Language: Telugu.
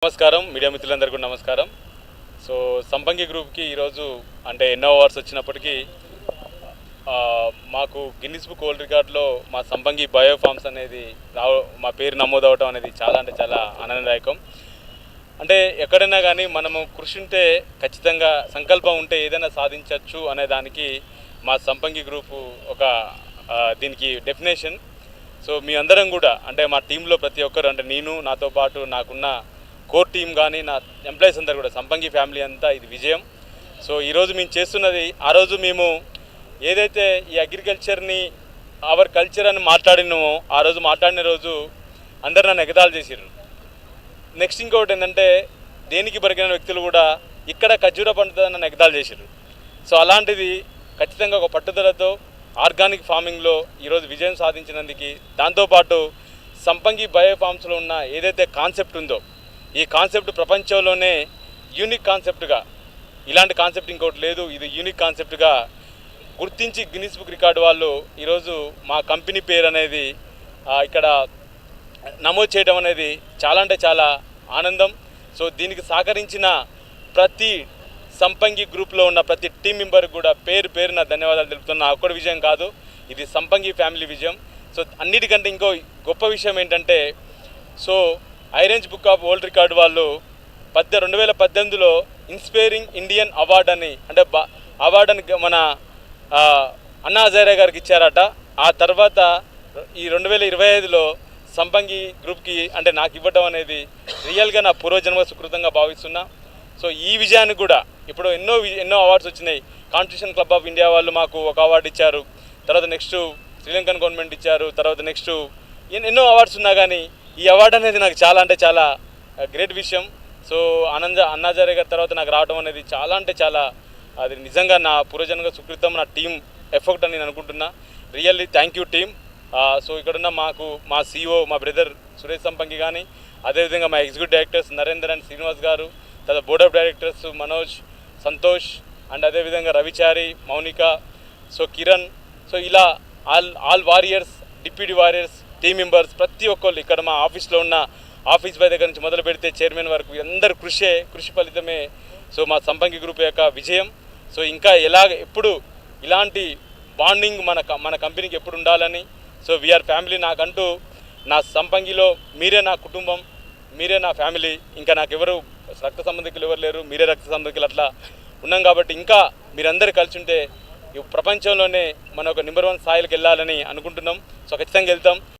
నమస్కారం మీడియా మిత్రులందరికీ నమస్కారం. సో సంపంగి గ్రూప్కి ఈరోజు అంటే ఎన్నో అవార్డ్స్ వచ్చినప్పటికీ మాకు గిన్నిస్ బుక్ వరల్డ్ రికార్డులో మా సంపంగి బయో ఫార్మ్స్ అనేది మా పేరు నమోదవటం అనేది చాలా అంటే చాలా ఆనందదాయకం. అంటే ఎక్కడైనా కానీ మనము కృషి ఉంటే ఖచ్చితంగా సంకల్పం ఉంటే ఏదైనా సాధించవచ్చు అనే దానికి మా సంపంగి గ్రూపు ఒక దీనికి డెఫినేషన్. సో మీ అందరం కూడా అంటే మా టీంలో ప్రతి ఒక్కరు అంటే నేను నాతో పాటు నాకున్న కోర్ టీం కానీ నా ఎంప్లాయీస్ అందరు కూడా సంపంగి ఫ్యామిలీ అంతా ఇది విజయం. సో ఈరోజు మేము చేస్తున్నది ఆ రోజు మేము ఏదైతే ఈ అగ్రికల్చర్ని అవర్ కల్చర్ అని మాట్లాడినామో ఆ రోజు మాట్లాడిన రోజు అందరు నన్ను ఎగతాళి చేసిర్రు. నెక్స్ట్ ఇంకొకటి ఏంటంటే దేనికి బరిగిన వ్యక్తులు కూడా ఇక్కడ ఖర్జూర పండుతుందని నన్ను ఎగతాళి చేసిర్రు. సో అలాంటిది ఖచ్చితంగా ఒక పట్టుదలతో ఆర్గానిక్ ఫార్మింగ్లో ఈరోజు విజయం సాధించినందుకు దాంతోపాటు సంపంగి బయో ఫార్మ్స్లో ఉన్న ఏదైతే కాన్సెప్ట్ ఉందో ఈ కాన్సెప్ట్ ప్రపంచంలోనే యూనిక్ కాన్సెప్ట్గా ఇలాంటి కాన్సెప్ట్ ఇంకోటి లేదు, ఇది యూనిక్ కాన్సెప్ట్గా గుర్తించి గిన్నిస్ బుక్ రికార్డు వాళ్ళు ఈరోజు మా కంపెనీ పేరు అనేది ఇక్కడ నమోదు చేయడం అనేది చాలా అంటే చాలా ఆనందం. సో దీనికి సహకరించిన ప్రతి సంపంగి గ్రూప్లో ఉన్న ప్రతి టీం మెంబర్కి కూడా పేరు పేరున ధన్యవాదాలు తెలుపుతున్నా. ఒక్కడి విజయం కాదు, ఇది సంపంగి ఫ్యామిలీ విజయం. సో అన్నిటికంటే ఇంకో గొప్ప విషయం ఏంటంటే సో ఐరేంజ్ బుక్ ఆఫ్ వరల్డ్ రికార్డు వాళ్ళు 2018లో ఇన్స్పైరింగ్ ఇండియన్ అవార్డు అని అంటే అవార్డు అని మన అన్నా హజారే గారికి ఇచ్చారట. ఆ తర్వాత ఈ 2025లో సంపంగి గ్రూప్కి అంటే నాకు ఇవ్వడం అనేది రియల్గా నా పూర్వజన్మ సుకృతంగా భావిస్తున్నా. సో ఈ విజయానికి కూడా ఇప్పుడు ఎన్నో అవార్డ్స్ వచ్చినాయి. కాన్స్టిట్యూషన్ క్లబ్ ఆఫ్ ఇండియా వాళ్ళు మాకు ఒక అవార్డు ఇచ్చారు, తర్వాత నెక్స్ట్ శ్రీలంకన్ గవర్నమెంట్ ఇచ్చారు, తర్వాత నెక్స్ట్ ఎన్నో అవార్డ్స్ ఉన్నా కానీ ఈ అవార్డు అనేది నాకు చాలా అంటే చాలా గ్రేట్ విషయం. సో అన్నా హజారే గారి తర్వాత నాకు రావడం అనేది చాలా అంటే చాలా అది నిజంగా నా పూర్వజన్మ సుకృతం, నా టీం ఎఫర్ట్ అని నేను అనుకుంటున్నా. Really thank you team. So ఇక్కడున్న మా CEO మా బ్రదర్ సురేష్ సంపంగి కానీ అదేవిధంగా మా executive directors Narender and Srinivas గారు, తర్వాత board of directors Manoj, Santosh and అదేవిధంగా రవిచారి, మౌనిక, సో కిరణ్, సో ఇలా all warriors, deputy warriors, team members ప్రతి ఒక్కళ్ళు ఇక్కడ మా ఆఫీస్లో ఉన్న ఆఫీస్ బాయ్ దగ్గర నుంచి మొదలు పెడితే చైర్మన్ వరకు అందరు కృషి ఫలితమే సో మా సంపంగి గ్రూప్ యొక్క విజయం. సో ఇంకా ఎప్పుడు ఇలాంటి బాండింగ్ మన కంపెనీకి ఎప్పుడు ఉండాలని సో వీఆర్ ఫ్యామిలీ. నాకంటూ నా సంపంగిలో మీరే నా కుటుంబం, మీరే నా ఫ్యామిలీ, ఇంకా నాకు ఎవరు రక్త సంబంధికులు ఎవరు లేరు, మీరే రక్త సంబంధికులు అట్లా ఉన్నాం. కాబట్టి ఇంకా మీరందరూ కలిసి ఉంటే ప్రపంచంలోనే మన ఒక నెంబర్ 1 స్థాయికి వెళ్ళాలని అనుకుంటున్నాం. సో ఖచ్చితంగా వెళ్తాం.